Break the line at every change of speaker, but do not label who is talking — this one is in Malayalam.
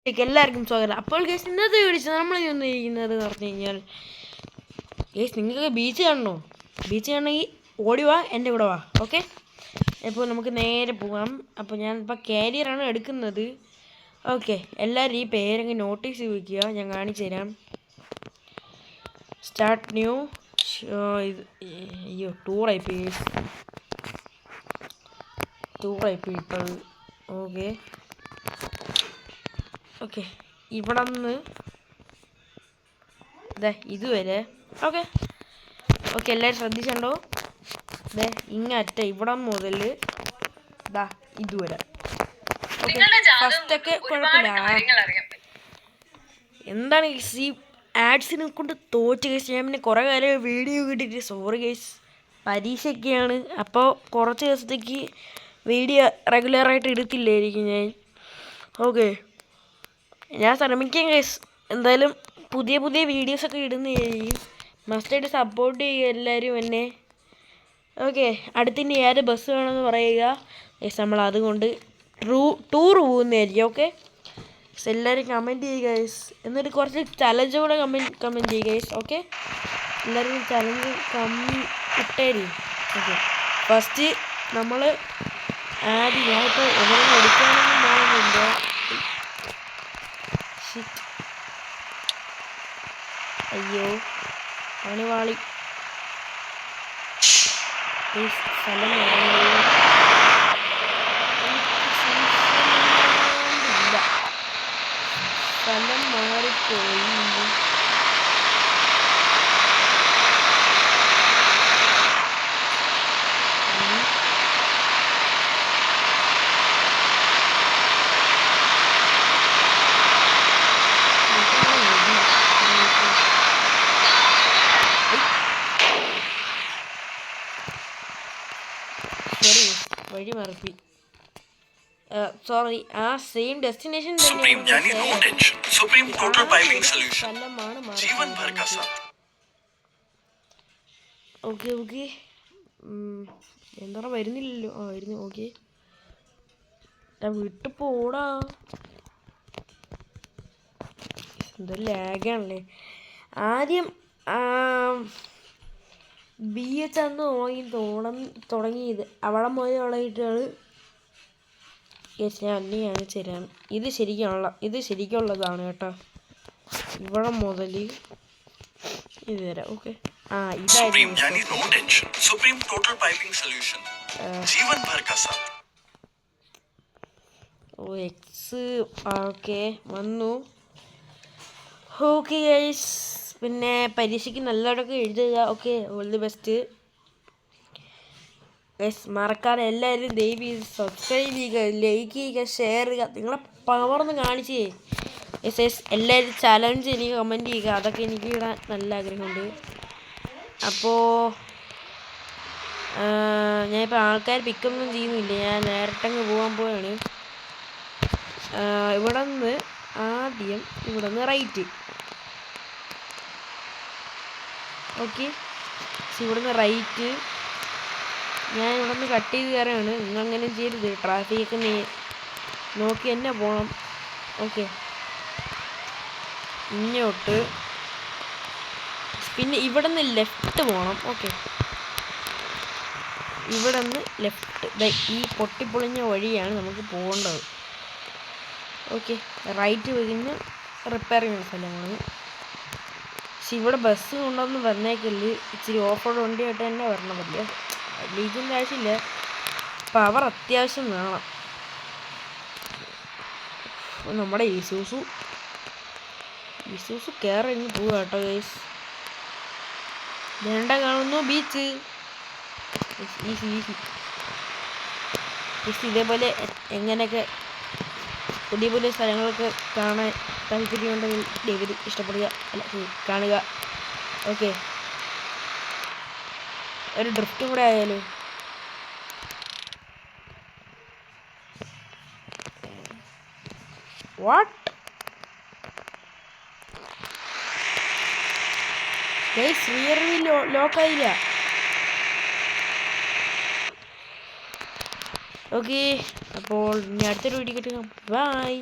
എല്ലാവർക്കും സ്വാഗതം. അപ്പോൾ ഗേസ് ഇന്നത്തെ വീഡിയോ നമ്മൾ ചെയ്യുന്നത് പറഞ്ഞു കഴിഞ്ഞാൽ ഗേസ് നിങ്ങൾക്ക് ബീച്ച് കാണണോ? ബീച്ച് കാണണമെങ്കിൽ ഓടി വാ, എൻ്റെ കൂടെ വാ. ഓക്കെ, അപ്പോൾ നമുക്ക് നേരെ പോകാം. അപ്പോൾ ഞാനിപ്പോൾ കാരിയറാണ് എടുക്കുന്നത്. ഓക്കെ, എല്ലാവരും ഈ പേരങ്ങ് നോട്ടീസ് വയ്ക്കുക, ഞാൻ കാണിച്ചു തരാം. Start new. ഇത് അയ്യോ ടൂറായിപ്പോയി ഇപ്പോൾ. ഓക്കെ ഓക്കെ, ഇവിടെ നിന്ന് ഇതുവരെ. ഓക്കെ ഓക്കെ, എല്ലാവരും ശ്രദ്ധിച്ചുണ്ടോ? ഇങ്ങറ്റ ഇവിടെ മുതൽ ഇതുവരെ. ഓക്കെ, ഫസ്റ്റൊക്കെ കുഴപ്പമില്ല. എന്താണ് ഈ ആഡ്സിനെ കൊണ്ട് തോറ്റ് കഴിച്ച് ഞാൻ പിന്നെ കുറേ കാലം വീഡിയോ കിട്ടിയിട്ട് സോറി ഗൈസ്, പരീക്ഷയൊക്കെയാണ്. അപ്പോൾ കുറച്ച് ദിവസത്തേക്ക് വീഡിയോ റെഗുലറായിട്ട് എടുക്കില്ലായിരിക്കും ഞാൻ. ഓക്കെ, ഞാൻ ശ്രമിക്കാം ഗൈസ്. എന്തായാലും പുതിയ പുതിയ വീഡിയോസൊക്കെ ഇടുന്നതായിരിക്കും. മസ്റ്റായിട്ട് സപ്പോർട്ട് ചെയ്യുക എല്ലാവരും എന്നെ. ഓക്കെ, അടുത്തിൻ്റെ ഏത് ബസ് വേണമെന്ന് പറയുക ഗൈസ്, നമ്മൾ അതുകൊണ്ട് ടൂർ പോകുന്നതായിരിക്കും. ഓക്കെ, എല്ലാവരും കമൻറ്റ് ചെയ്യുക ഗൈസ്. എന്നിട്ട് കുറച്ച് ചലഞ്ച് കൂടെ കമൻറ്റ് ചെയ്യുക ഗൈസ്. ഓക്കെ, എല്ലാവരും ചലഞ്ച് ഇട്ടേരി. ഓക്കെ, ഫസ്റ്റ് നമ്മൾ ആദ്യം ഞാനിപ്പോൾ എവിടെ എടുക്കാനൊന്നും പോകുന്നുണ്ടോ? അയ്യോ പണിവാളി. സ്ഥലം സ്ഥലം മാറിപ്പോയി. വഴി മറപ്പി. സോറി, ആ സെയിം ഡെസ്റ്റിനേഷൻ സ്ഥലമാണ്. ഓക്കെ ഓക്കെ, എന്താ വരുന്നില്ലല്ലോ. വരുന്നു. ഓക്കെ, വിട്ടു പോടാ. എന്താ ലാഗാണല്ലേ. ആദ്യം ബി എച്ച് അന്ന് തുടങ്ങിയത് അവിടെ മുതലുള്ളതായിട്ടാണ്. ഞാൻ അന്ന് കാണിച്ചു തരാം. ഇത് ശരിക്കുള്ളതാണ് കേട്ടോ. ഇവിടെ മുതൽ ഇത് വരാം. ഓക്കെ, ഇതായിരുന്നു. എക്സ്. ഓക്കെ, വന്നു. ഓക്കെ ഗൈസ്, പിന്നെ പരീക്ഷയ്ക്ക് നല്ലവരൊക്കെ എഴുതുക. Okay, all the best guys. മറക്കാതെ എല്ലാവരും ദയവ് ചെയ്ത് സബ്സ്ക്രൈബ് ചെയ്യുക, ലൈക്ക് ചെയ്യുക, ഷെയർ ചെയ്യുക. നിങ്ങളെ പവർന്ന് കാണിച്ചേ യെസ് യെസ്. എല്ലാവരും ചലഞ്ച് എനിക്ക് കമൻറ്റ് ചെയ്യുക, അതൊക്കെ എനിക്ക് ഇടാൻ നല്ല ആഗ്രഹമുണ്ട്. അപ്പോൾ ഞാനിപ്പോൾ ആൾക്കാർ പിക്കൊന്നും ചെയ്യുന്നില്ല, ഞാൻ നേരിട്ടങ്ങ് പോകാൻ പോവാണ്. ഇവിടെ നിന്ന് ആദ്യം ഇവിടെ നിന്ന് റൈറ്റ്. ഓക്കെ, ഇവിടെ നിന്ന് റൈറ്റ്. ഞാൻ ഇവിടെ നിന്ന് കട്ട് ചെയ്ത് കയറുകയാണ്. നിങ്ങൾ അങ്ങനെ ചെയ്യരുത്, ട്രാഫിക്കൊക്കെ നോക്കി തന്നെ പോകണം. ഓക്കെ, ഇങ്ങോട്ട് പിന്നെ ഇവിടെ നിന്ന് ലെഫ്റ്റ് പോകണം. ഓക്കെ, ഇവിടെ നിന്ന് ലെഫ്റ്റ്. ഈ പൊട്ടിപ്പൊളിഞ്ഞ വഴിയാണ് നമുക്ക് പോകേണ്ടത്. ഓക്കെ, റൈറ്റ് വരുന്ന റിപ്പയർ ചെയ്യുന്ന സ്ഥലമാണ്. പക്ഷെ ഇവിടെ ബസ് കൊണ്ടൊന്ന് വന്നേക്കല്. ഇച്ചിരി ഓഫ് റോഡ് വണ്ടിയായിട്ട് തന്നെ വരണം. വലിയ ലീജിൻ്റെ ആവശ്യമില്ല, പവർ അത്യാവശ്യം വേണം. നമ്മുടെ ഇസൂസു കയറിഞ്ഞ് പോവുക കേട്ടോ ഗൈസ്. വേണ്ട കാണുന്നു ബീച്ച്. ഈസി. ഇതേപോലെ എങ്ങനെയൊക്കെ പുതിയ പുതിയ സ്ഥലങ്ങളൊക്കെ കാണാൻ താല്പര്യമുണ്ടെങ്കിൽ ദയവായി ഇഷ്ടപ്പെടുക, കാണുക. ഓക്കെ, ഒരു ഡ്രിഫ്റ്റും കൂടെ ആയാലോ. വാട്ട് ഗൈസ്, റിയർവി ലോക്കായില്ല. ഓക്കെ, അപ്പോൾ ഇനി അടുത്തൊരു വീഡിയോ കിട്ടുക. ബൈ.